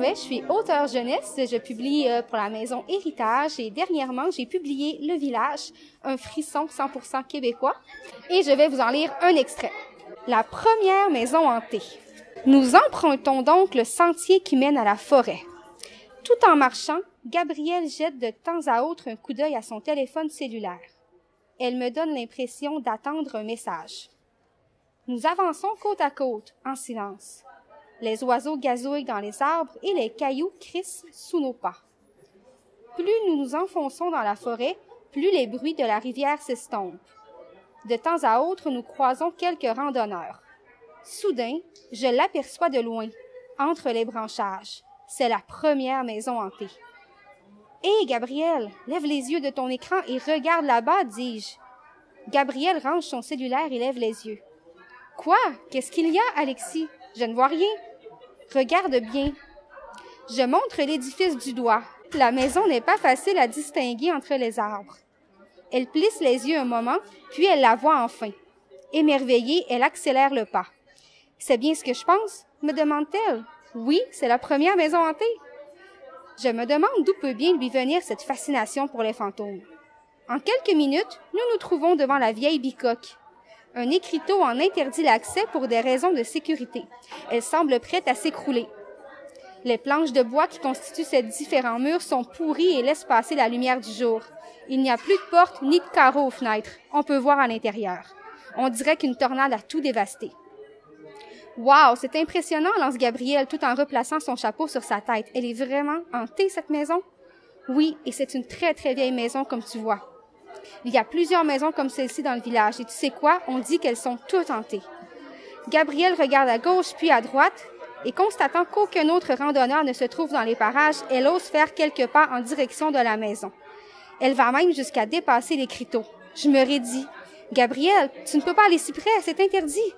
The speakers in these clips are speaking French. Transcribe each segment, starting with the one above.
Forêt, je suis auteure jeunesse. Je publie pour la maison Héritage et dernièrement, j'ai publié Le Village, un frisson 100% québécois. Et je vais vous en lire un extrait. La première maison hantée. Nous empruntons donc le sentier qui mène à la forêt. Tout en marchant, Gabrielle jette de temps à autre un coup d'œil à son téléphone cellulaire. Elle me donne l'impression d'attendre un message. Nous avançons côte à côte, en silence. Les oiseaux gazouillent dans les arbres et les cailloux crissent sous nos pas. Plus nous nous enfonçons dans la forêt, plus les bruits de la rivière s'estompent. De temps à autre, nous croisons quelques randonneurs. Soudain, je l'aperçois de loin, entre les branchages. C'est la première maison hantée. « Hé, Gabrielle, lève les yeux de ton écran et regarde là-bas, dis-je. » Gabrielle range son cellulaire et lève les yeux. « Quoi? Qu'est-ce qu'il y a, Alexis? Je ne vois rien. » « Regarde bien. » Je montre l'édifice du doigt. La maison n'est pas facile à distinguer entre les arbres. Elle plisse les yeux un moment, puis elle la voit enfin. Émerveillée, elle accélère le pas. « C'est bien ce que je pense? » me demande-t-elle. « Oui, c'est la première maison hantée. » Je me demande d'où peut bien lui venir cette fascination pour les fantômes. En quelques minutes, nous nous trouvons devant la vieille bicoque. Un écriteau en interdit l'accès pour des raisons de sécurité. Elle semble prête à s'écrouler. Les planches de bois qui constituent ces différents murs sont pourries et laissent passer la lumière du jour. Il n'y a plus de porte ni de carreaux aux fenêtres. On peut voir à l'intérieur. On dirait qu'une tornade a tout dévasté. « Wow, c'est impressionnant !» lance Gabrielle tout en replaçant son chapeau sur sa tête. « Elle est vraiment hantée, cette maison? » « Oui, et c'est une très, très vieille maison, comme tu vois. Il y a plusieurs maisons comme celle-ci dans le village, et tu sais quoi? On dit qu'elles sont toutes hantées. » Gabrielle regarde à gauche puis à droite, et constatant qu'aucun autre randonneur ne se trouve dans les parages, elle ose faire quelques pas en direction de la maison. Elle va même jusqu'à dépasser l'écriteau. Je me raidis. « Gabrielle, tu ne peux pas aller si près, c'est interdit. »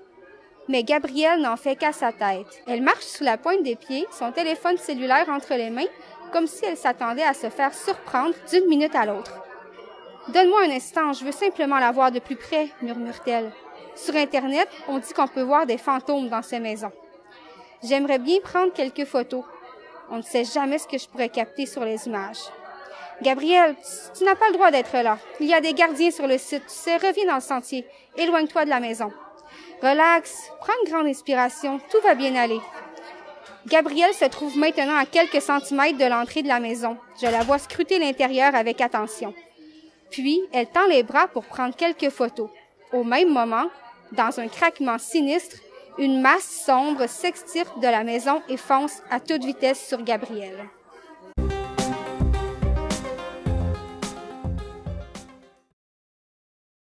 Mais Gabrielle n'en fait qu'à sa tête. Elle marche sous la pointe des pieds, son téléphone cellulaire entre les mains, comme si elle s'attendait à se faire surprendre d'une minute à l'autre. « Donne-moi un instant, je veux simplement la voir de plus près, » murmure-t-elle. Sur Internet, on dit qu'on peut voir des fantômes dans ces maisons. J'aimerais bien prendre quelques photos. On ne sait jamais ce que je pourrais capter sur les images. « Gabrielle, tu n'as pas le droit d'être là. Il y a des gardiens sur le site. Tu sais, reviens dans le sentier. Éloigne-toi de la maison. Relax, prends une grande inspiration. Tout va bien aller. » Gabrielle se trouve maintenant à quelques centimètres de l'entrée de la maison. Je la vois scruter l'intérieur avec attention. Puis, elle tend les bras pour prendre quelques photos. Au même moment, dans un craquement sinistre, une masse sombre s'extirpe de la maison et fonce à toute vitesse sur Gabrielle.